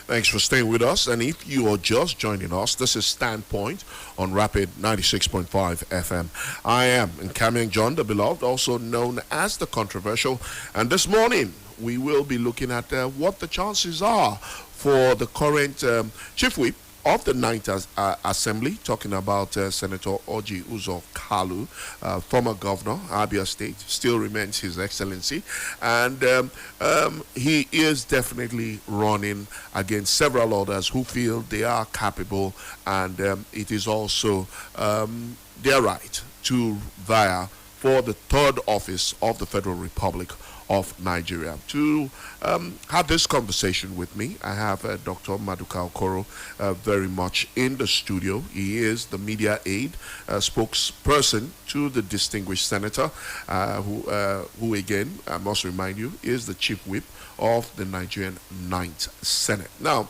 Thanks for staying with us. And if you are just joining us, this is Standpoint on Rapid 96.5 FM. I am Nkamiang John, the beloved, also known as the controversial. And this morning, we will be looking at what the chances are for the current chief whip of the Ninth Assembly, talking about Senator Orji Uzor Kalu, former governor, Abia State, still remains His Excellency, and he is definitely running against several others who feel they are capable, and it is also their right to vie for the third office of the Federal Republic of Nigeria. To have this conversation with me, I have Dr. Maduka Okoro very much in the studio. He is the media aide, spokesperson to the distinguished senator, who again, I must remind you, is the chief whip of the Nigerian Ninth Senate. Now,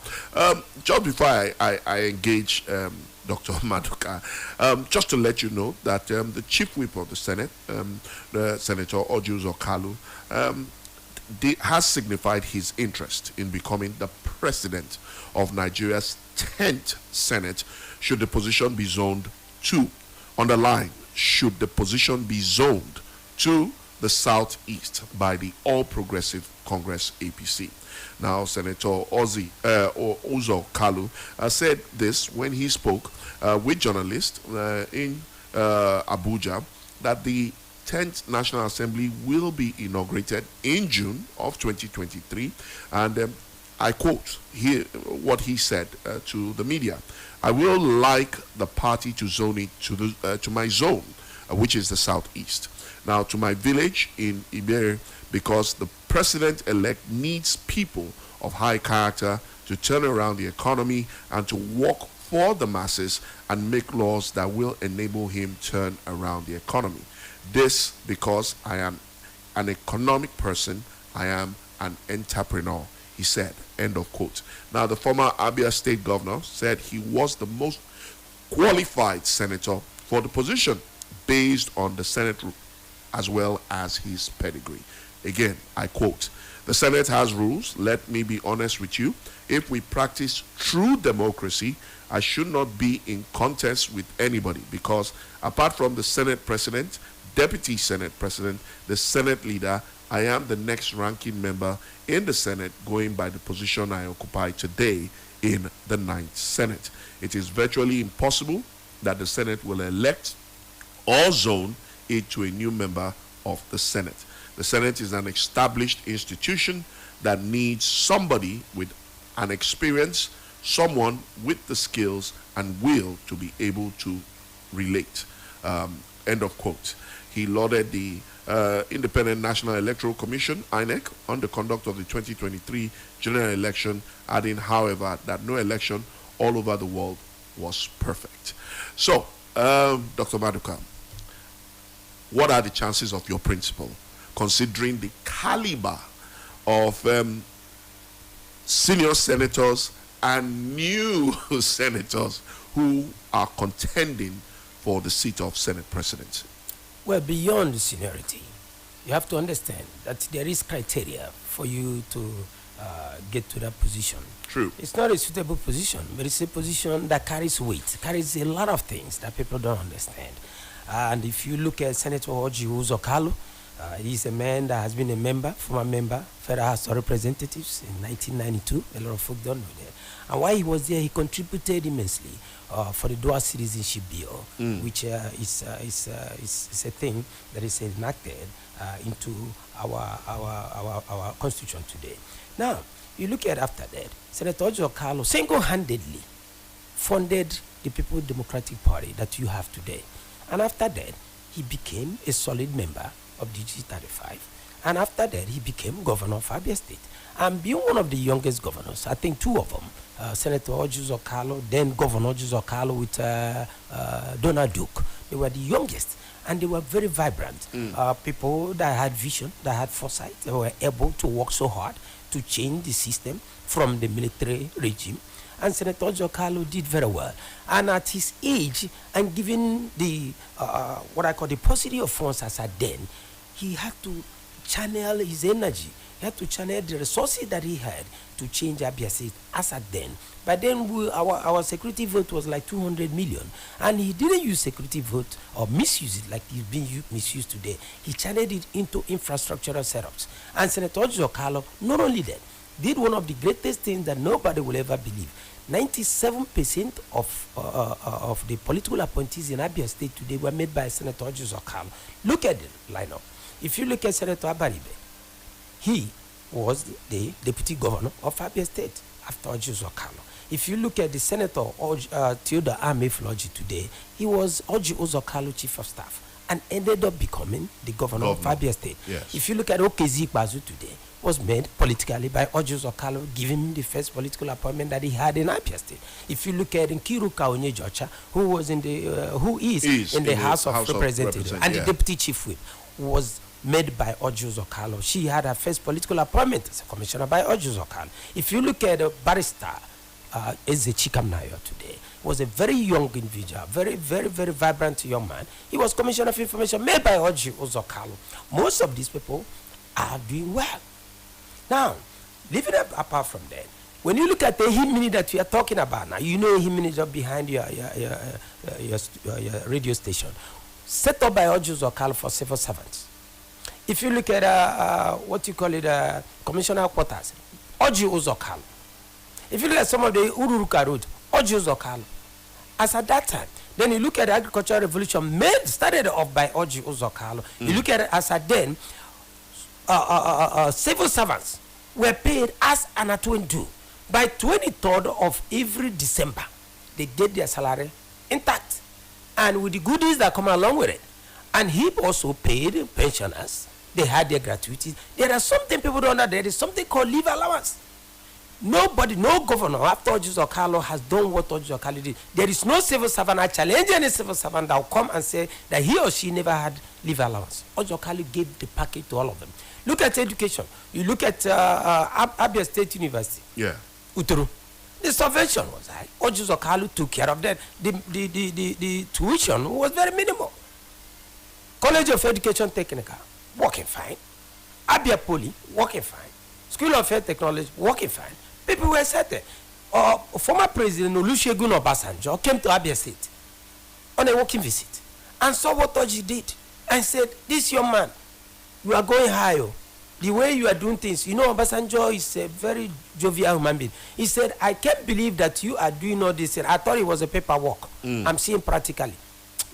just before I engage Dr. Maduka, just to let you know that the chief whip of the Senate, the Senator Orji Uzor Kalu, has signified his interest in becoming the president of Nigeria's 10th Senate, should the position be zoned to, underline, should the position be zoned to the southeast by the All Progressive Congress APC. Now, Senator Uzor Kalu said this when he spoke with journalists in Abuja, that the 10th National Assembly will be inaugurated in June of 2023, and I quote here what he said to the media: "I will like the party to zone it to my zone, which is the southeast. Now, to my village in Ibere, because the president-elect needs people of high character to turn around the economy and to work for the masses and make laws that will enable him turn around the economy. This because I am an economic person, I am an entrepreneur," he said. End of quote. Now, the former Abia State governor said he was the most qualified senator for the position based on the Senate as well as his pedigree. Again, I quote, "The Senate has rules. Let me be honest with you. If we practice true democracy, I should not be in contest with anybody, because apart from the Senate president, Deputy Senate President, the Senate leader, I am the next ranking member in the Senate, going by the position I occupy today in the Ninth Senate. It is virtually impossible that the Senate will elect or zone it to a new member of the Senate. The Senate is an established institution that needs somebody with an experience, someone with the skills and will to be able to relate." End of quote. He lauded the Independent National Electoral Commission, INEC, on the conduct of the 2023 general election, adding, however, that no election all over the world was perfect. So, Dr. Maduka, what are the chances of your principal, considering the caliber of senior senators and new senators who are contending for the seat of Senate President? Well, beyond the seniority, you have to understand that there is criteria for you to get to that position. True. It's not a suitable position, but it's a position that carries weight, carries a lot of things that people don't understand. And if you look at Senator Orji Uzor Kalu, he's a man that has been a former member, Federal House of Representatives in 1992. A lot of folk don't know that. And while he was there, he contributed immensely for the dual citizenship bill, which is a thing that is enacted into our constitution today. Now, you look at after that, Senator Uzor Kalu single-handedly funded the People's Democratic Party that you have today. And after that, he became a solid member of DG35. And after that, he became governor of Abia State. And being one of the youngest governors, I think two of them, Senator Orji Uzor Kalu, then Governor Orji Uzor Kalu with Donald Duke, they were the youngest. And they were very vibrant. People that had vision, that had foresight, they were able to work so hard to change the system from the military regime. And Senator Uzor Kalu did very well. And at his age, and given the what I call the paucity of funds as at then, he had to channel his energy He had to channel the resources that he had to change Abia State as at then. But then our security vote was like 200 million. And he didn't use security vote or misuse it like it's being misused today. He channeled it into infrastructural setups. And Senator Orji Okalo, not only that, did one of the greatest things that nobody will ever believe. 97% of the political appointees in Abia State today were made by Senator Orji Okalo. Look at the lineup. If you look at Senator Abaribe, he was the deputy governor of Abia State after Orji Okalo. If you look at the Senator Theodore Amefloji today, he was Orji Okalo chief of staff and ended up becoming the governor of Abia State. Yes. If you look at Okezi Ikpeazu today, was made politically by Orji Okalo, giving him the first political appointment that he had in Abia State. If you look at Nkiruka Onyejocha, who was in the who is in the House of Representatives and the deputy chief whip, was made by Orji Okalo. She had her first political appointment as a commissioner by Orji Okalo. If you look at barrister Eze Chikamnayo today, was a very young individual, very vibrant young man. He was commissioner of information made by Orji Okalo. Most of these people are doing well. Now, leaving it apart from that, when you look at the Himini that we are talking about now, you know Himini is up behind your radio station, set up by Orji Okalo for civil servants. If you look at what you call it, commissioner quarters, Orji Okalo. If you look at some of the Ururuka road, Orji Okalo. As at that time, then you look at the agricultural revolution started off by Orji Okalo. You look at it as at then, civil servants were paid as an atwendu. By 23rd of every December, they get their salary intact and with the goodies that come along with it. And he also paid pensioners. They had their gratuities. There are something people don't know. There is something called leave allowance. Nobody, no governor after Orji Okalo has done what Orji Okalo did. There is no civil servant. I challenge any civil servant that will come and say that he or she never had leave allowance. Orji Okalo gave the package to all of them. Look at education. You look at Abia State University. Yeah. Uturu. The subvention was high. Orji Okalo took care of that. The tuition was very minimal. College of Education Technical, working fine. Abia Poly, working fine. School of Health Technology, working fine. People were settled. Former President Olusegun Obasanjo came to Abia State on a working visit and saw what Orji did and said, this young man, you are going high. The way you are doing things, you know, Obasanjo is a very jovial human being. He said, I can't believe that you are doing all this. I thought it was a paperwork. I'm seeing practically.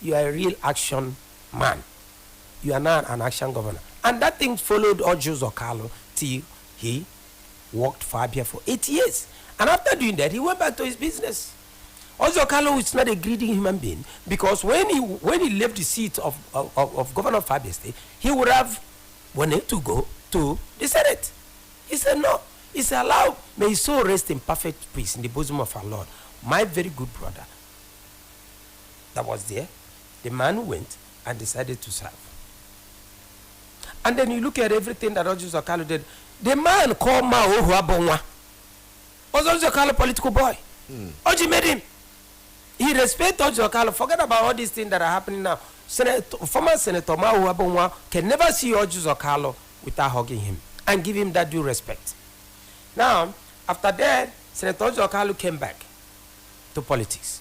You are a real action man. You are now an action governor. And that thing followed Orji Okalo till he worked for Abia for 8 years. And after doing that, he went back to his business. Orji Okalo is not a greedy human being because when he left the seat of governor of Abia State, he would have wanted to go to the Senate. He said no. He said, allow, may his soul rest in perfect peace in the bosom of our Lord. My very good brother that was there, the man went and decided to serve. And then you look at everything that Orji Okalo did. The man called Mao Huabonwa was Orji Okalo political boy. Orji made him. He respects Orji Okalo. Forget about all these things that are happening now. Former Senator Mao Huabonwa can never see Orji Okalo without hugging him and give him that due respect. Now, after that, Senator Orji Okalo came back to politics.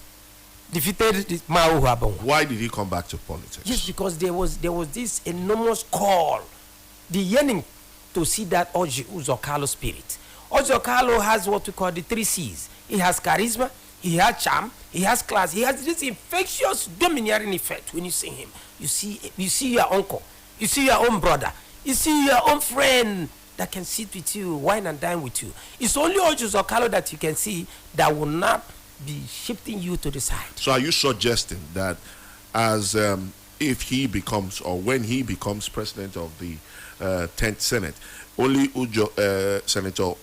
Defeated Mao Huabonwa. Why did he come back to politics? Yes, because there was this enormous call, the yearning to see that Orji Okalo spirit. Orji Okalo has what we call the 3 C's. He has charisma, he has charm, he has class, he has this infectious domineering effect. When you see him, you see your uncle, you see your own brother, you see your own friend that can sit with you, wine and dine with you. It's only Orji Okalo that you can see that will not be shifting you to the side. So are you suggesting that as if he becomes or when he becomes president of the 10th Senate, only Senator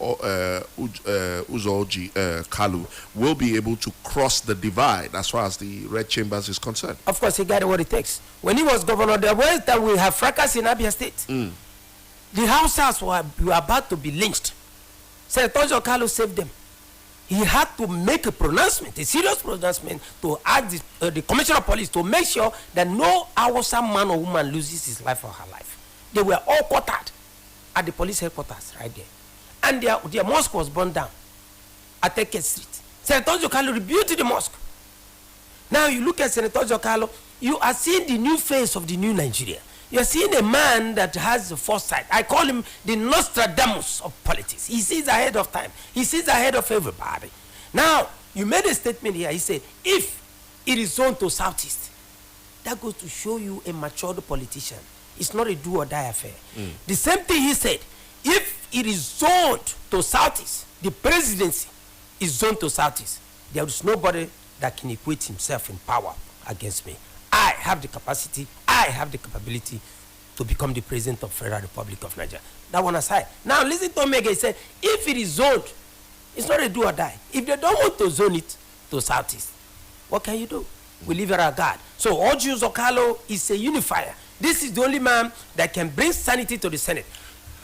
Uzoji Kalu will be able to cross the divide as far as the red chambers is concerned? Of course, he got what it takes. When he was governor, there was that we have fracas in Abia State. The Hausas were about to be lynched. Senator Orji Okalo saved them. He had to make a pronouncement, a serious pronouncement, to ask the commissioner of police to make sure that no Hausa man or woman loses his life or her life. They were all quartered. at the police headquarters right there. And their mosque was burned down at Eke Street. Senator Jokalo rebuked the mosque. Now you look at Senator Jokalo, you are seeing the new face of the new Nigeria. You are seeing a man that has the foresight. I call him the Nostradamus of politics. He sees ahead of time. He sees ahead of everybody. Now, you made a statement here. He said, if it is zoned to Southeast, that goes to show you a matured politician. It's not a do or die affair. The same thing he said, if it is zoned to Southeast, the presidency is zoned to Southeast, there is nobody that can equate himself in power against me. I have the capacity, I have the capability to become the president of Federal Republic of Nigeria. That one aside. Now listen to Omega. He said, if it is zoned, it's not a do or die. If they don't want to zone it to Southeast, what can you do? We live at our God. So Orji Uzor Kalu is a unifier. This is the only man that can bring sanity to the Senate.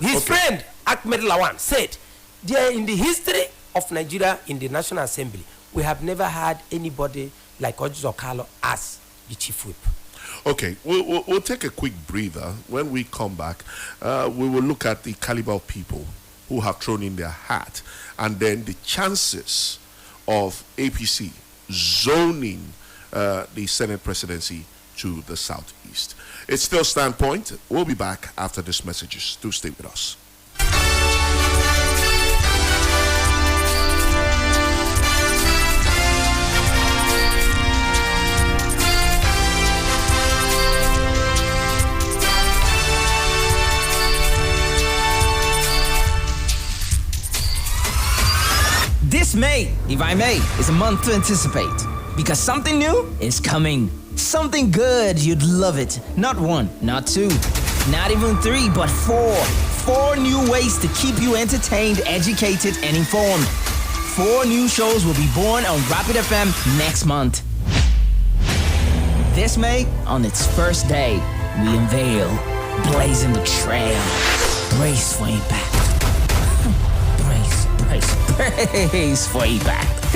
His friend Ahmed Lawan said, there in the history of Nigeria in the National Assembly, we have never had anybody like Orji Uzor Kalu as the chief whip. Okay, we'll take a quick breather. When we come back, we will look at the caliber of people who have thrown in their hat, and then the chances of APC zoning the Senate presidency to the Southeast. It's still Standpoint. We'll be back after these messages. Do stay with us. This May, if I may, is a month to anticipate. Because something new is coming. Something good, you'd love it. Not one, not two, not even three, but four. 4 new ways to keep you entertained, educated, and informed. 4 new shows will be born on Rapid FM next month. This May, on its first day, we unveil Blazing the Trail. Brace for impact. Brace for impact.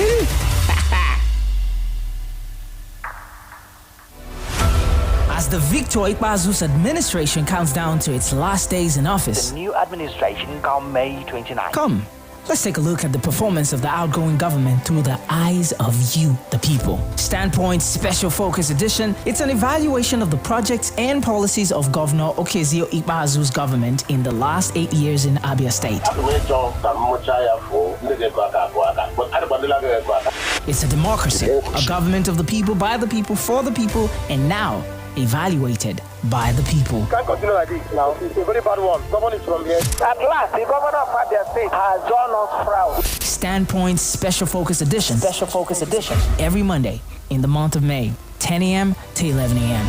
As the Victor Ikpeazu's administration counts down to its last days in office, the new administration come May 29. Come, let's take a look at the performance of the outgoing government through the eyes of you, the people. Standpoint Special Focus Edition. It's an evaluation of the projects and policies of Governor Okezio Ikpeazu's government in the last 8 years in Abia State. It's a democracy, a government of the people, by the people, for the people, and now evaluated by the people. Can't continue like this now. It's a very bad one. Governor is from here. At last, the governor of Abia State has done us proud. Standpoint Special Focus Edition. Special Focus Edition. Every Monday in the month of May, 10 a.m. to 11 a.m.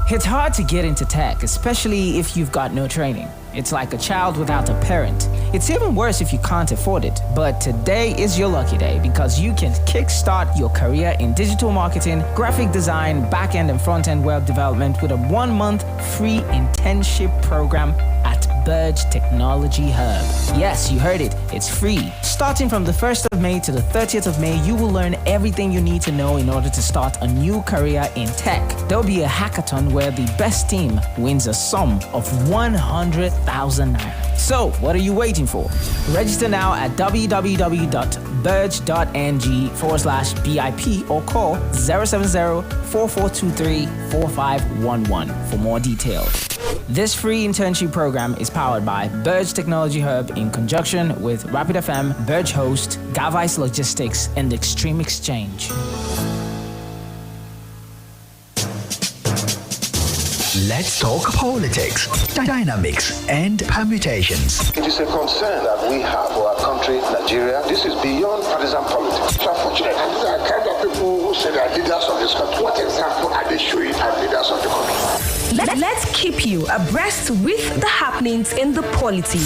It's hard to get into tech, especially if you've got no training. It's like a child without a parent. It's even worse if you can't afford it. But today is your lucky day because you can kickstart your career in digital marketing, graphic design, back-end and front-end web development with a 1-month free internship program at Burge Technology Hub. Yes, you heard it. It's free. Starting from the 1st of May to the 30th of May, you will learn everything you need to know in order to start a new career in tech. There'll be a hackathon where the best team wins a sum of 100,000 naira. So, what are you waiting for? Register now at www.burge.ng/BIP or call 070-4423-4511 for more details. This free internship program is powered by Burge Technology Hub in conjunction with Rapid FM, Burge Host, Gavice Logistics, and Extreme Exchange. Let's talk politics, dynamics, and permutations. It is a concern that we have for our country, Nigeria. This is beyond partisan politics. It's unfortunate. And these are the kind of people who say they are leaders of this country. What example are they showing as leaders of the country? Let's keep you abreast with the happenings in the polity.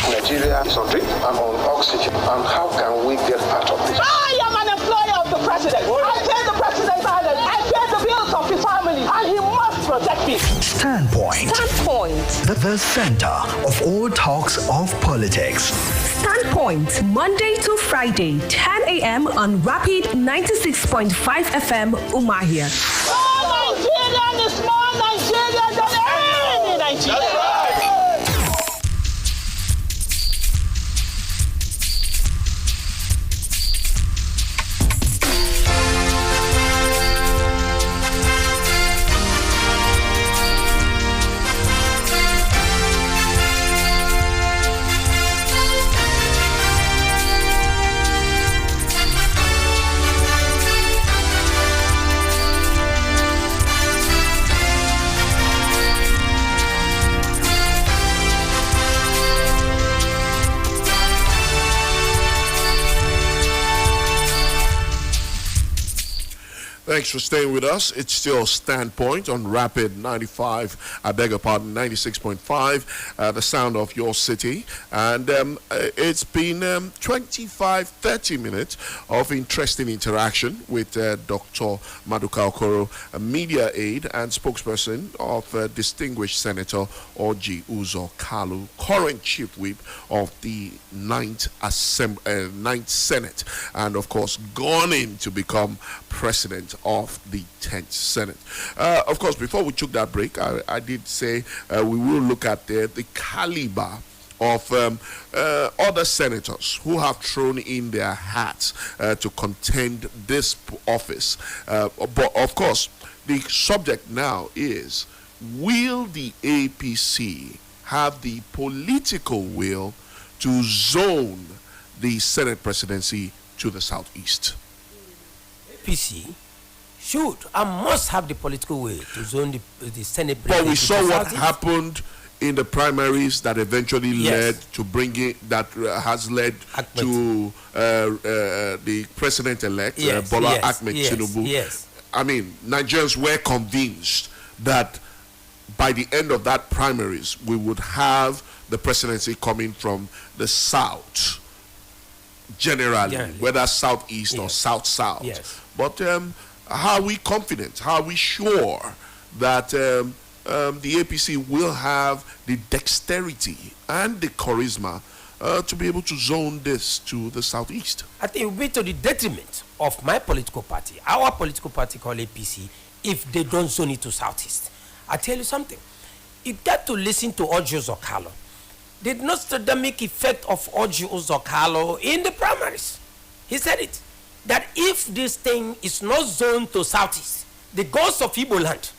Nigeria is on drink and on oxygen. And how can we get out of this? I am an employer of the president. I pay the president's salary. I pay the bills of his family. And he must protect me. Standpoint. The center of all talks of politics. Standpoint, Monday to Friday, 10 a.m. on Rapid 96.5 FM, Umahia. Small Nigeria is small Nigeria. 2019. That's right. Thanks for staying with us. It's still Standpoint on Rapid 95, I beg your pardon, 96.5, the sound of your city. And it's been 25, 30 minutes of interesting interaction with Dr. Maduka Okoro, a media aide and spokesperson of distinguished Senator Orji Uzor Kalu, current chief whip of the 9th Senate, and of course gone in to become president of the 10th Senate. Of course, before we took that break, I did say we will look at the caliber of other senators who have thrown in their hats to contend this office. But of course, the subject now is, will the APC have the political will to zone the Senate presidency to the southeast? APC should and must have the political will to zone the Senate presidency. But we saw what happened in the primaries that eventually led to bringing, that has led to the president-elect, Bola Ahmed Tinubu. Yes. I mean, Nigerians were convinced that by the end of that primaries, we would have the presidency coming from the south, generally, whether southeast or south-south. Yes. But how are we confident, how are we sure that the APC will have the dexterity and the charisma to be able to zone this to the southeast? I think it will be to the detriment of my political party, our political party called APC, if they don't zone it to southeast. I tell you something, you got to listen to Orji Uzor Kalu. The Nostradamus effect of Orji Uzor Kalu in the primaries. He said it, that if this thing is not zoned to southeast, the ghosts of Igbo land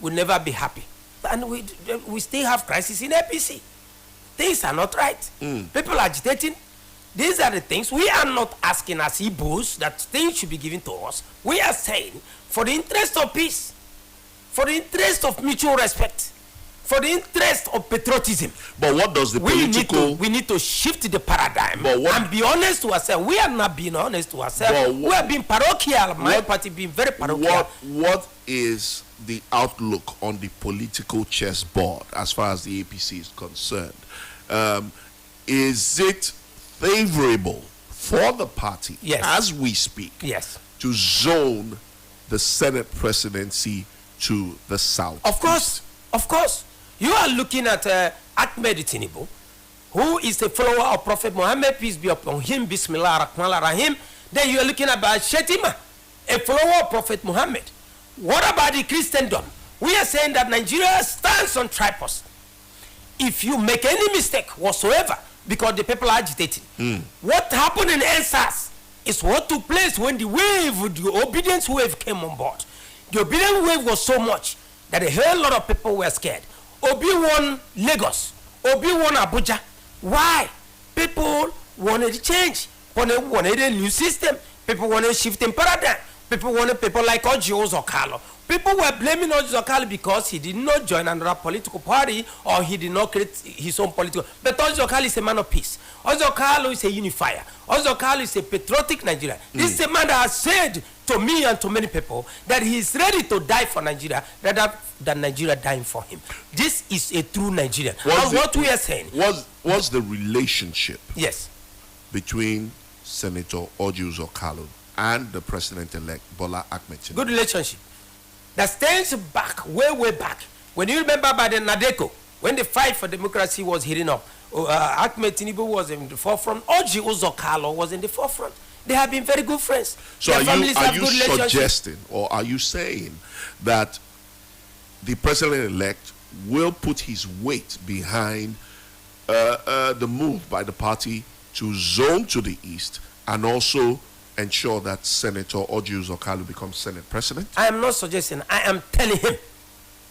will never be happy. And we still have crisis in APC. Things are not right. People are agitating. These are the things. We are not asking as Igbos that things should be given to us. We are saying, for the interest of peace, for the interest of mutual respect, for the interest of patriotism. But what does the political... We need to shift the paradigm and be honest to ourselves. We are not being honest to ourselves. We are being parochial. My party being very parochial. What is the outlook on the political chessboard as far as the APC is concerned? Is it favorable for the party as we speak to zone the Senate presidency to the south? Of course. You are looking at Ahmed Tinubu, who is a follower of Prophet Muhammad, peace be upon him, Bismillah ar-Rahman ar-Rahim. Then you are looking at Shetima, a follower of Prophet Muhammad. What about the Christendom? We are saying that Nigeria stands on tripos. If you make any mistake whatsoever, because the people are agitating, what happened in NSAS is what took place when the obedience wave came on board. The obedience wave was so much that a whole lot of people were scared. Obi won Lagos, Obi won Abuja. Why? People wanted to change. People wanted a new system. People wanted a shift in paradigm. People wanted people like Orji Uzor Kalu. People were blaming Orji Uzor Kalu because he did not join another political party or he did not create his own political. But Orji Uzor Kalu is a man of peace. Orji Uzor Kalu is a unifier. Orji Uzor Kalu is a patriotic Nigerian. This is a man that has said to me and to many people that he is ready to die for Nigeria rather than Nigeria dying for him. This is a true Nigerian. What we are saying. What's the relationship between Senator Orji Uzor Kalu and the president-elect Bola Ahmed Tinubu? Good relationship. That stands back, way back. When you remember by the NADECO, when the fight for democracy was heating up, Ahmed Tinubu was in the forefront, Orji Uzor Kalu was in the forefront. They have been very good friends. So are you suggesting or are you saying that the president-elect will put his weight behind the move by the party to zone to the east and also ensure that Senator Orji Uzor Kalu becomes Senate President? I am not suggesting. I am telling him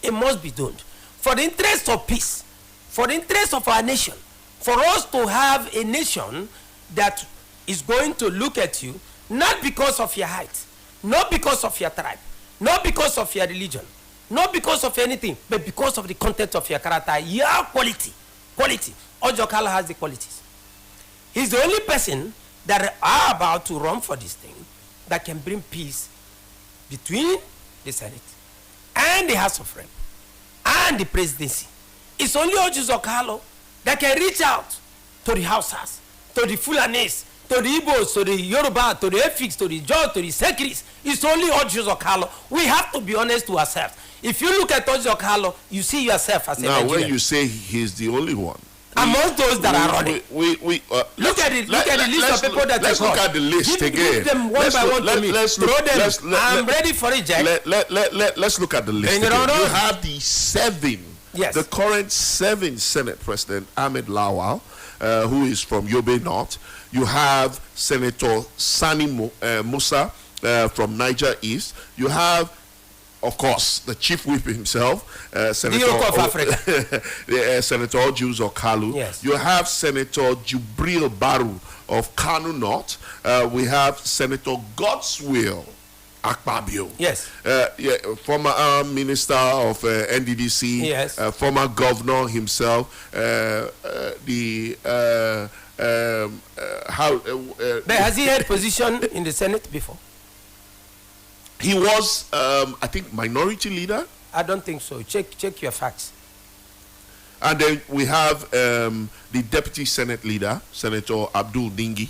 it must be done for the interest of peace, for the interest of our nation, for us to have a nation that is going to look at you not because of your height, not because of your tribe, not because of your religion, not because of anything, but because of the content of your character, your quality. Orji Kalu has the qualities. He's the only person that are about to run for this thing that can bring peace between the Senate and the House of Rep and the presidency. It's only Orji Uzor Kalu that can reach out to the Hausas, to the Fulanis, to the Igbos, to the Yoruba, to the Efiks, to the Jaws, to the Sekris. It's only Orji Uzor Kalu. We have to be honest to ourselves. If you look at Orji Uzor Kalu, you see yourself as a Nigerian. Now, when you say he's the only one, among those that are running, look at the list of people that let's look at the list again. Give them one by one to me. Throw them. I'm ready for it, Jack. Let's look at the list again. You have the seven. Yes. The current 7 Senate President, Ahmed Lawal, who is from Yobe North. You have Senator Sani Musa from Niger East. You have, of course, the chief whip himself, Senator Senator Orji Uzor Kalu. Yes. You have Senator Jubril Baru of Kano North. We have Senator Godswill Akpabio. Yes. Former Minister of NDDC. Yes. Former governor himself. But has he held position in the Senate before? He was, I think, minority leader. I don't think so. Check your facts. And then we have the deputy Senate leader, Senator Abdul Dingi,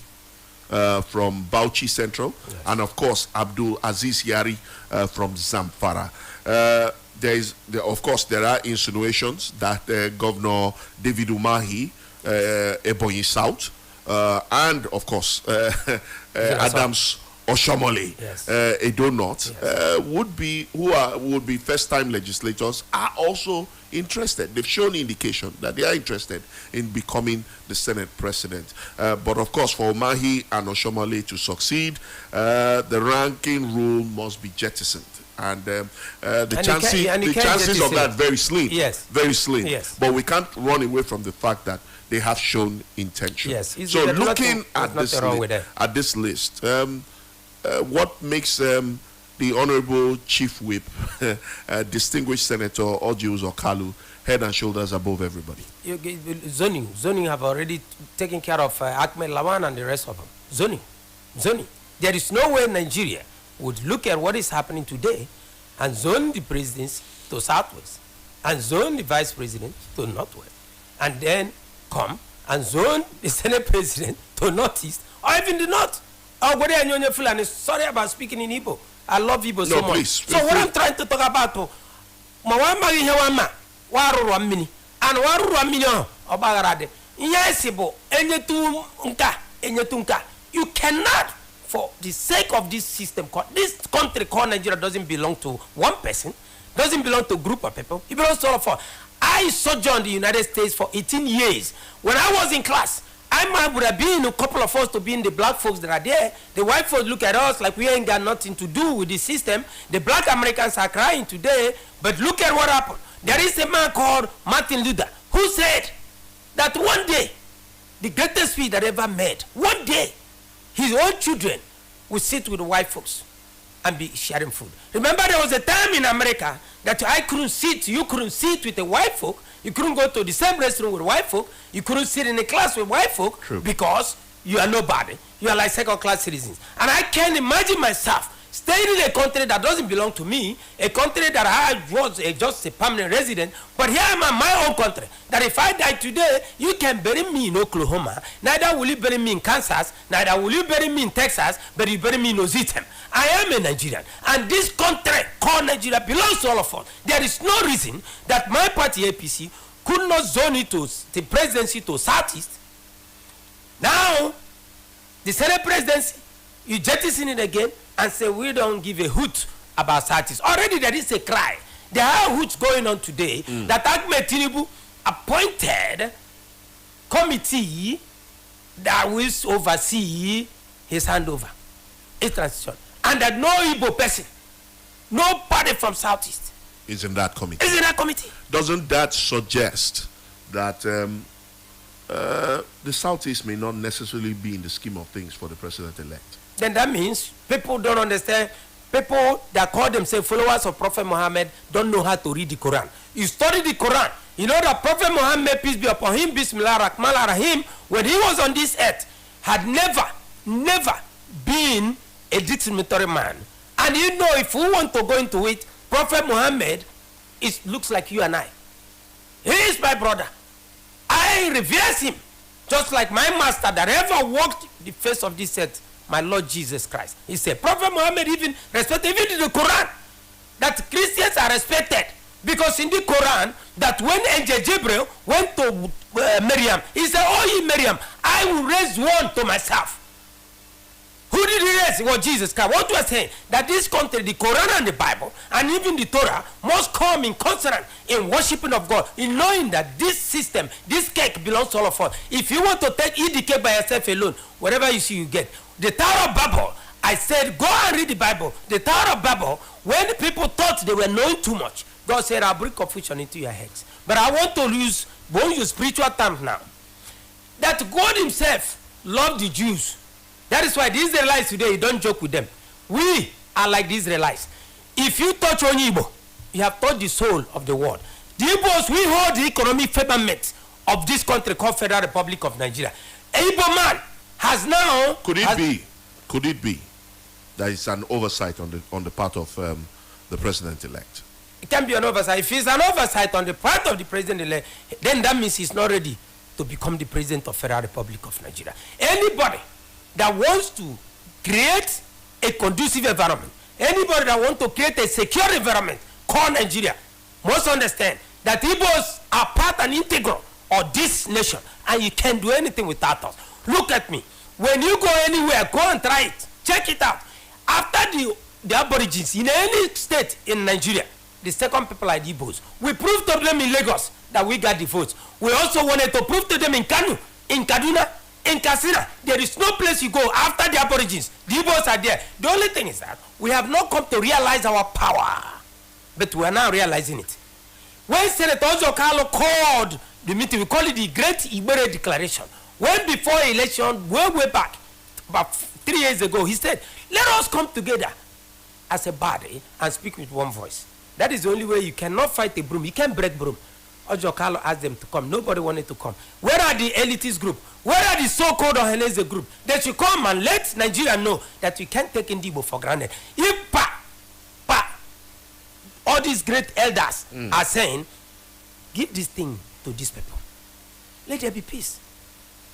from Bauchi Central, yes. And of course Abdul Aziz Yari from Zamfara. Of course, there are insinuations that Governor David Umahi, Ebonyi South, and of course Adams Oshomole, yes. Edo North, yes. would be first-time legislators are also interested. They've shown indication that they are interested in becoming the Senate President. But of course, for Umahi and Oshomole to succeed, the ranking rule must be jettisoned. And the chances of that very slim. Yes. Very slim. Yes. But we can't run away from the fact that they have shown intention. Yes. So looking at this list, what makes the Honorable Chief Whip, distinguished Senator Orji Uzor Kalu, head and shoulders above everybody? Zoning have already taken care of Ahmed Lawan and the rest of them. Zoning. There is no way Nigeria would look at what is happening today and zone the presidency to southwest and zone the vice president to northwest and then come and zone the Senate president to northeast or even the north. Sorry about speaking in Igbo. I love Igbo so much. Please, so what I'm trying to talk about, you cannot, for the sake of this system, this country called Nigeria doesn't belong to one person, doesn't belong to a group of people, it belongs to all of us. I sojourned in the United States for 18 years. When I was in class, I would have been a couple of us to be in the black folks that are there. The white folks look at us like we ain't got nothing to do with the system. The black Americans are crying today, but look at what happened. There is a man called Martin Luther who said that one day, the greatest speech that ever made, one day, his own children would sit with the white folks and be sharing food. Remember, there was a time in America that you couldn't sit with the white folk. You couldn't go to the same restaurant with white folk. You couldn't sit in a class with white folk. True. Because you are nobody. You are like second-class citizens. And I can't imagine myself staying in a country that doesn't belong to me, a country that I was just a permanent resident, but here I am in my own country, that if I die today, you can bury me in Oklahoma, neither will you bury me in Kansas, neither will you bury me in Texas, but you bury me in Ozitem. I am a Nigerian, and this country called Nigeria belongs to all of us. There is no reason that my party APC could not zone it to the presidency to Southeast. Now, the Senate presidency, you jettison it again and say we don't give a hoot about Southeast. Already there is a cry. There are what's going on today that Ahmed Tinubu appointed committee that will oversee his handover, his transition, and that no Igbo person, nobody from Southeast is in that committee. is in that committee. Doesn't that suggest that the Southeast may not necessarily be in the scheme of things for the president-elect? Then that means people don't understand. People that call themselves followers of Prophet Muhammad don't know how to read the Quran. You study the Quran, you know that Prophet Muhammad, peace be upon him, Bismillah Rahman Rahim, when he was on this earth, had never been a discriminatory man. And you know, if we want to go into it, Prophet Muhammad looks like you and I. He is my brother. I revere him, just like my master that ever walked the face of this earth, my Lord Jesus Christ. He said, Prophet Muhammad even respected, even in the Quran, that Christians are respected. Because in the Quran, that when Angel Gabriel went to Miriam, he said, oh, ye Miriam, I will raise one to myself. Who did he raise? It was Jesus Christ. What we are saying, that this country, the Quran and the Bible, and even the Torah, must come in consonant in worshiping of God, in knowing that this system, this cake belongs to all of us. If you want to eat the cake by yourself alone, whatever you see, you get. The Tower of Babel, I said, go and read the Bible. The Tower of Babel, when the people thought they were knowing too much, God said, I'll bring confusion into your heads. But I want to use spiritual terms now. That God himself loved the Jews. That is why the Israelites today, you don't joke with them. We are like the Israelites. If you touch Onyibo, you have touched the soul of the world. The Igbos, we hold the economic firmament of this country called Federal Republic of Nigeria. An Igbo man has now... Could it be that it's an oversight on the part of the president-elect? It can be an oversight. If it's an oversight on the part of the president-elect, then that means he's not ready to become the president of Federal Republic of Nigeria. Anybody that wants to create a conducive environment, anybody that wants to create a secure environment called Nigeria, must understand that Igbos are part and integral of this nation, and you can't do anything without us. Look at me. When you go anywhere, go and try it. Check it out. After the Aborigines in any state in Nigeria, the second people are the Igbos. We proved to them in Lagos that we got the votes. We also wanted to prove to them in Kanu, in Kaduna, in Katsina. There is no place you go after the Aborigines. The Igbos are there. The only thing is that we have not come to realize our power, but we are now realizing it. When Senator Ojo Carlo called the meeting, we call it the Great Igbere Declaration. When before election, way back, about 3 years ago, he said, let us come together as a body and speak with one voice. That is the only way. You cannot fight a broom. You can't break broom. Ojo Carlo asked them to come. Nobody wanted to come. Where are the elitist group? Where are the so-called Ohanese group? They should come and let Nigeria know that we can't take Ndibo for granted. If all these great elders are saying, give this thing to these people. Let there be peace.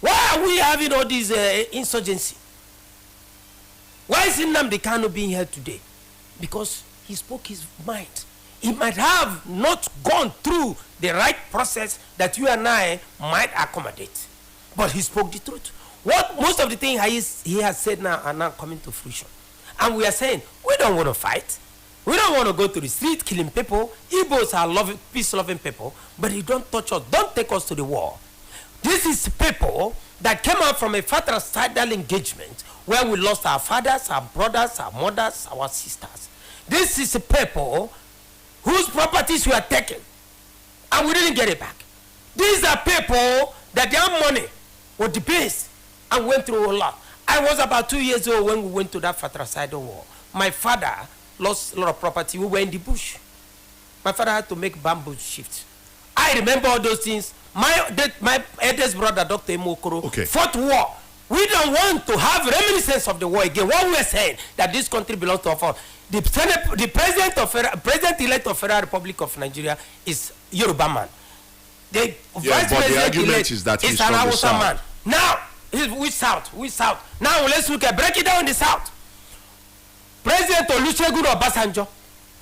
Why are we having all this insurgency? Why is Nnamdi Kanu being held today? Because he spoke his mind. He might have not gone through the right process that you and I might accommodate. But he spoke the truth. What most of the things he has said now are now coming to fruition. And we are saying, we don't want to fight. We don't want to go to the street killing people. Igbos are peace-loving people, but you don't touch us. Don't take us to the war. This is people that came out from a fratricidal engagement where we lost our fathers, our brothers, our mothers, our sisters. This is people whose properties were taken and we didn't get it back. These are people that their money was debased and went through a lot. I was about 2 years old when we went to that fratricidal war. My father lost a lot of property. We were in the bush. My father had to make bamboo shifts. I remember all those things. My eldest brother, Dr. Imokoro, fought war. We don't want to have reminiscence of the war again. What we are saying, that this country belongs to us. The president-elect of Federal Republic of Nigeria is Yoruba man. The vice president-elect is that is an Hausa man. Now, which South? Now let's look at, break it down in the South. President Olusegun Obasanjo,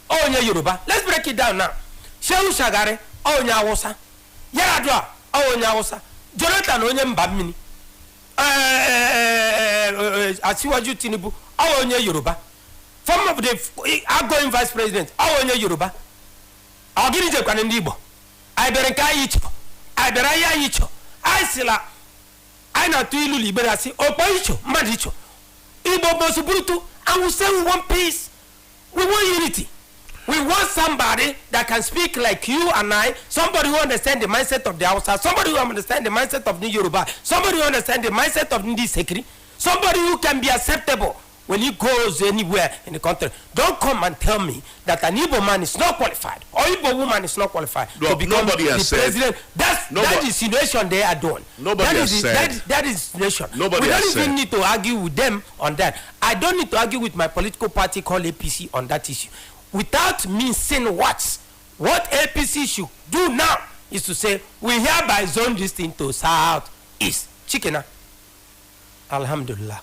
Onye Yoruba. Let's break it down now. Shehu Shagari, Onye Hausa. Yaradua, Onye Hausa. Jonathan Onye Mbamini. Asiwaju Tinubu, Onye Yoruba. Former of the outgoing vice president, Onye Yoruba. Ogini je kwana ndi Igbo. I bere nka yicho. I bere ya yicho. I sila I na tu ilu liberasi. Opo yicho, mad yicho. Igbo bosu brutu, and we say we want peace. We want unity. We want somebody that can speak like you and I, somebody who understands the mindset of the Hausa, somebody who understands the mindset of the Yoruba, somebody who understands the mindset of the Sekri, somebody who can be acceptable when he goes anywhere in the country. Don't come and tell me that an Igbo man is not qualified or Igbo woman is not qualified to become the president. That is insinuation they are doing. Nobody has said. That is insinuation. Nobody we don't has even said. need to argue with them on that. I don't need to argue with my political party called APC on that issue. Without me saying what APC should do now is to say we hereby zone this thing to South East. Chikena. Alhamdulillah.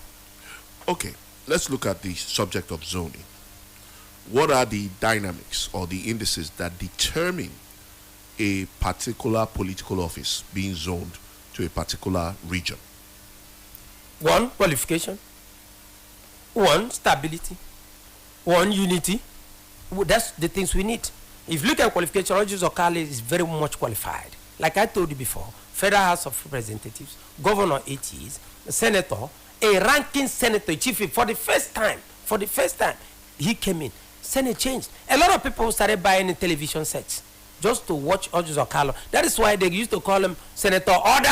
Okay, let's look at the subject of zoning. What are the dynamics or the indices that determine a particular political office being zoned to a particular region? 1, qualification. 1, stability. 1, unity. That's the things we need. If you look at qualification, Roger Zokale is very much qualified. Like I told you before, Federal House of Representatives, Governor 8 years, Senator, a ranking senator, chief for the first time, he came in. Senate changed. A lot of people started buying television sets just to watch Roger Zokale. That is why they used to call him Senator Order.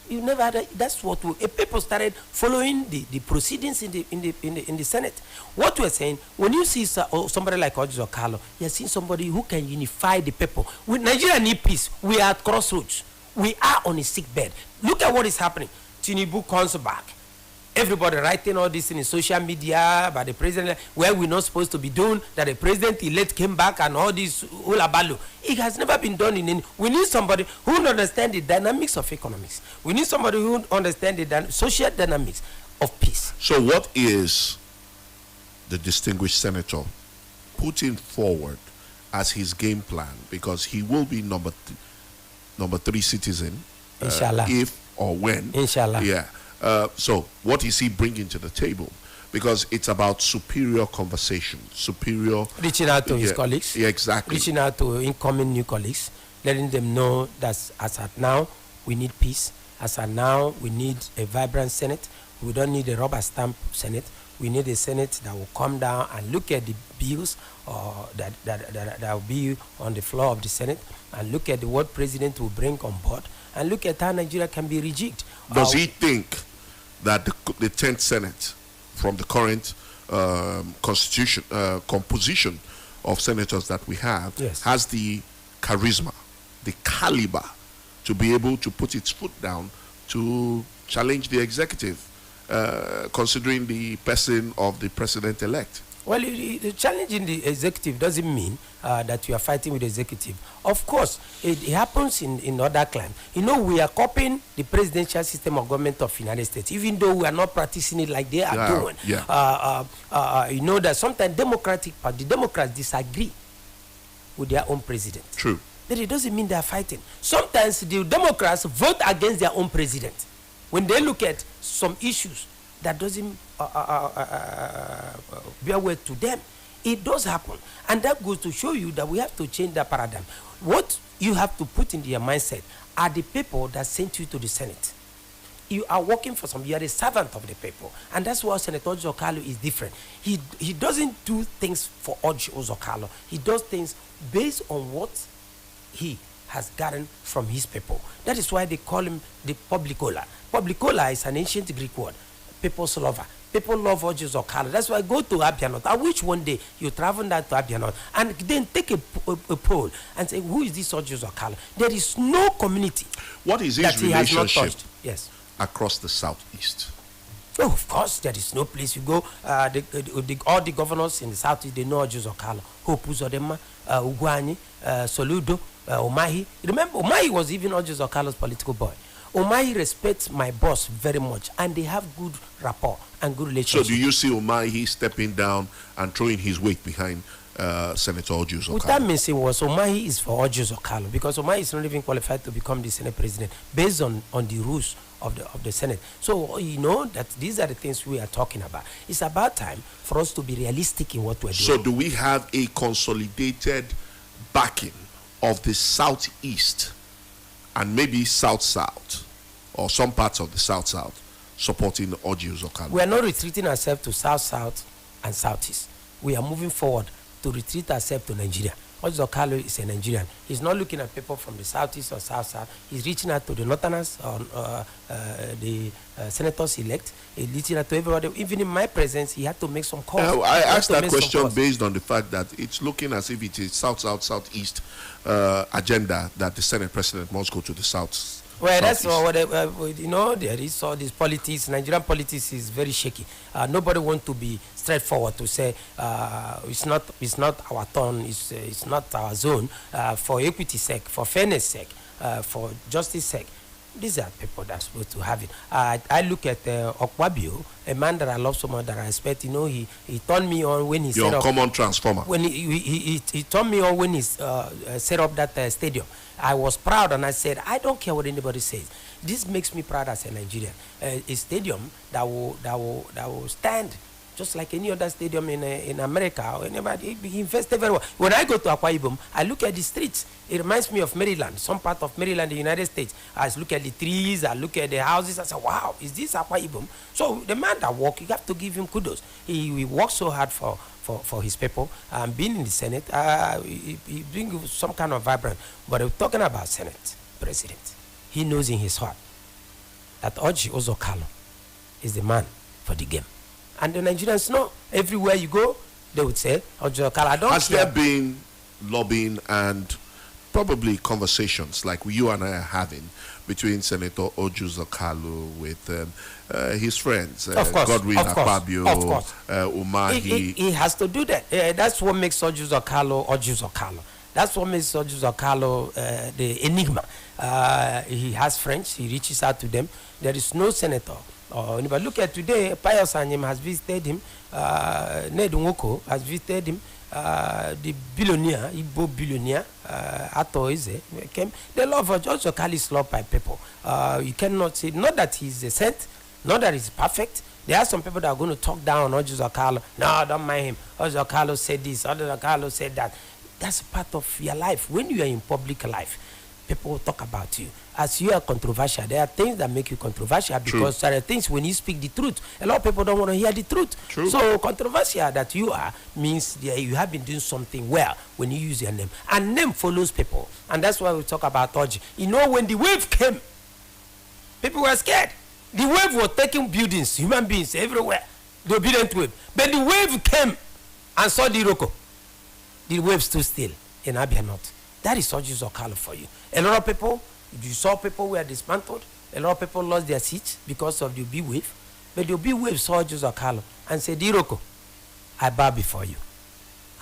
You never had that's what people started following the proceedings in the Senate. What we're saying, when you see somebody like Roger Zokale, you're seeing somebody who can unify the people. With Nigeria need peace. We are at crossroads. We are on a sick bed. Look at what is happening. Tinubu comes back. Everybody writing all this in social media about the president, where we're not supposed to be doing, that the president-elect came back and all this ulabalu. It has never been done in any. We need somebody who understands the dynamics of economics. We need somebody who understands the social dynamics of peace. So what is the distinguished senator putting forward as his game plan? Because he will be number 3 citizen, Inshallah. if or when. Inshallah. Yeah. So what is he bringing to the table? Because it's about superior conversation, superior Reaching out to his colleagues. Yeah, exactly. Reaching out to incoming new colleagues, letting them know that as at now we need peace. As at now we need a vibrant Senate. We don't need a rubber stamp Senate. We need a Senate that will come down and look at the bills that will be on the floor of the Senate, and look at what president will bring on board, and look at how Nigeria can be rejigged. Does he think that the 10th Senate, from the current composition of senators that we have, yes, has the charisma, the caliber to be able to put its foot down to challenge the executive, considering the person of the president-elect? Well, the challenge in the executive doesn't mean that you are fighting with the executive. Of course, it happens in other climes. You know, we are copying the presidential system of government of the United States, even though we are not practicing it like they are doing. Yeah. You know that sometimes the Democrats disagree with their own president. True. But it doesn't mean they are fighting. Sometimes the Democrats vote against their own president when they look at some issues that doesn't bear well to them. It does happen, and that goes to show you that we have to change that paradigm. What you have to put in your mindset are the people that sent you to the Senate. You are working for some. You are a servant of the people, and that's why Senator Zokalo is different. He doesn't do things for Ojo Zokalo. He does things based on what he has gotten from his people. That is why they call him the Publicola. Publicola is an ancient Greek word. People's lover. People love Ojo Zokalo. That's why I go to Abia North. I wish one day you travel down to Abia North and then take a poll and say, who is this Ojo Zokalo? There is no community. What is his that he has not relationship touched. Yes. across the southeast? Oh, of course, there is no place you go. All the governors in the southeast, they know Ojo Zokalo. Hope Uzodema, Ugwani, Soludo, Umahi. Remember, Umahi was even Ojo Zokalo's political boy. Umahi respects my boss very much, and they have good rapport and good relationship. So do you see Umahi stepping down and throwing his weight behind Senator Ojo Zokalo? What that means was Umahi is for Ojo Zokalo, because Umahi is not even qualified to become the Senate president based on the rules of the Senate. So you know that these are the things we are talking about. It's about time for us to be realistic in what we're doing. So do we have a consolidated backing of the southeast and maybe south-south or some parts of the south-south supporting Orji Uzor Kalu? We are not retreating ourselves to south-south and southeast. We are moving forward to retreat ourselves to Nigeria. Orji Uzor Kalu is a Nigerian. He's not looking at people from the southeast or south-south. He's reaching out to the northerners, the senators elect. He's reaching out to everybody. Even in my presence, he had to make some calls. I asked that question based on the fact that it's looking as if it is south-south, southeast agenda that the Senate president must go to the south. Well, that's what there is all this politics. Nigerian politics is very shaky. Nobody wants to be straightforward to say it's not our turn, it's not our zone. For equity's sake, for fairness sake, for justice sake, these are people that are supposed to have it. I look at Okwabio, a man that I love so much, that I respect. He turned me on when he set up. Your common transformer. When he turned me on when he set up that stadium. I was proud, and I said, I don't care what anybody says. This makes me proud as a Nigerian. A stadium that will stand just like any other stadium in America or anybody. He invested very well. When I go to Akwa Ibom, I look at the streets. It reminds me of Maryland, some part of Maryland, the United States. I look at the trees, I look at the houses. I say, wow, is this Akwa Ibom? So the man that works, you have to give him kudos. He works so hard for his people. Being in the Senate, he brings some kind of vibrant. But we're talking about Senate President. He knows in his heart that Orji Uzor Kalu is the man for the game. And the Nigerians know. Everywhere you go, they would say, Orji Uzor Kalu, I don't care. Has there been lobbying and probably conversations like you and I are having between Senator Orji Uzor Kalu with his friends, Godwin Akpabio, Umahi? He has to do that. That's what makes Orji Uzor Kalu Orji Uzor Kalu. That's what makes Orji Uzor Kalu the enigma. He has friends. He reaches out to them. There is no senator. But look at today, Pius Anyim has visited him. Ned Nwoko has visited him. The billionaire, Igbo billionaire, Ato Eze, came. The love of Orji Uzor Kalu is loved by people. You cannot say, not that he's a saint, not that he's perfect. There are some people that are going to talk down on Orji Uzor Kalu. No, don't mind him. Orji Uzor Kalu said this, Orji Uzor Kalu said that. That's part of your life. When you are in public life, people will talk about you. As you are controversial, there are things that make you controversial because there are things when you speak the truth. A lot of people don't want to hear the truth. True. So controversial that you are means that you have been doing something well when you use your name. And name follows people. And that's why we talk about Orji. You know, when the wave came, people were scared. The wave was taking buildings, human beings everywhere. The obedient wave. But the wave came and saw the Iroko. The wave stood still in Abia North. That is Orji Uzor Kalu for you. A lot of people, you saw people were dismantled. A lot of people lost their seats because of the Obi wave. But the Obi wave saw Orji Uzor Kalu and said, Iroko, I bow before you.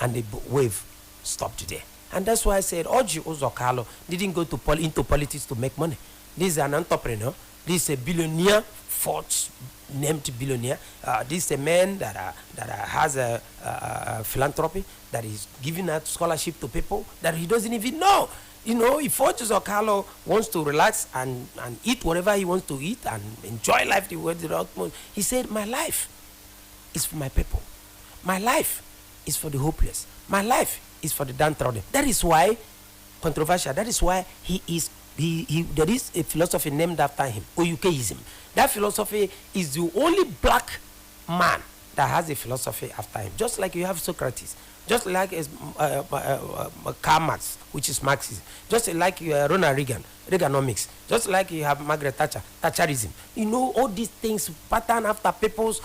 And the wave stopped there. And that's why I said Orji Uzor Kalu didn't go into politics to make money. This is an entrepreneur. This is a billionaire, forged named billionaire. This is a man that has a philanthropy, that is giving out scholarship to people that he doesn't even know. You know, if Orji Uzor Kalu wants to relax and eat whatever he wants to eat and enjoy life the way the utmost, he said, my life is for my people. My life is for the hopeless. My life is for the downtrodden. That is why, controversial, that is why there is a philosophy named after him, Oyukeism. That philosophy is the only black man that has a philosophy after him. Just like you have Socrates, just like Karl Marx, which is Marxism, just like Ronald Reagan, Reaganomics, just like you have Margaret Thatcher, Thatcherism. You know, all these things pattern after people's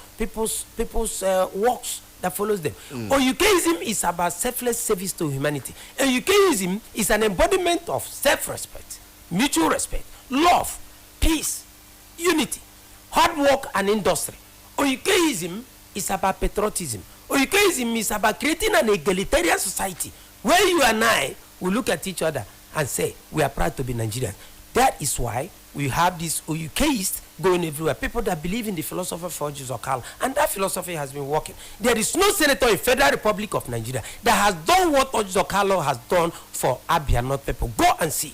works that follows them. Oyukeism is about selfless service to humanity. Oyukeism is an embodiment of self-respect, mutual respect, love, peace, unity, hard work, and industry. Oyukeism is about patriotism. Oyukeism is about creating an egalitarian society where you and I will look at each other and say, we are proud to be Nigerians. That is why we have these Oyukeists going everywhere. People that believe in the philosophy of Orji Uzor Kalu. And that philosophy has been working. There is no senator in Federal Republic of Nigeria that has done what Orji Uzor Kalu has done for Abia North people. Go and see.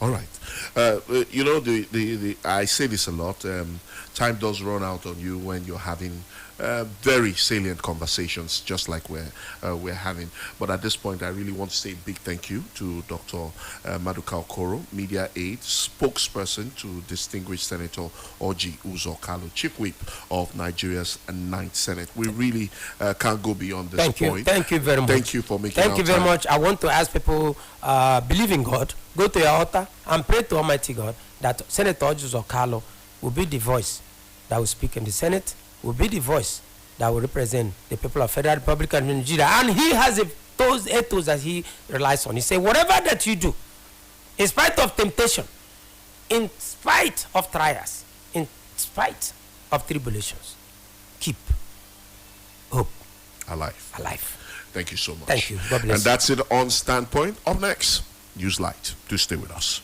All right. You know, the I say this a lot. Time does run out on you when you're having very salient conversations, just like we're having. But at this point, I really want to say a big thank you to Dr. Maduka Okoro, media aide, spokesperson to distinguished Senator Orji Uzor Kalu, Chief Whip of Nigeria's 9th Senate. We really can't go beyond this point. Thank you very much. Thank you for making Thank you very much. I want to ask people, believe in God, go to your altar and pray to Almighty God that Senator Orji Uzor Kalu will be the voice that will speak in the Senate, will be the voice that will represent the people of Federal Republic of Nigeria. And he has those ethos that he relies on. He said, whatever that you do, in spite of temptation, in spite of trials, in spite of tribulations, keep hope alive. Thank you so much. Thank you. God bless And that's it on Standpoint. Up next, Newslight. Do stay with us.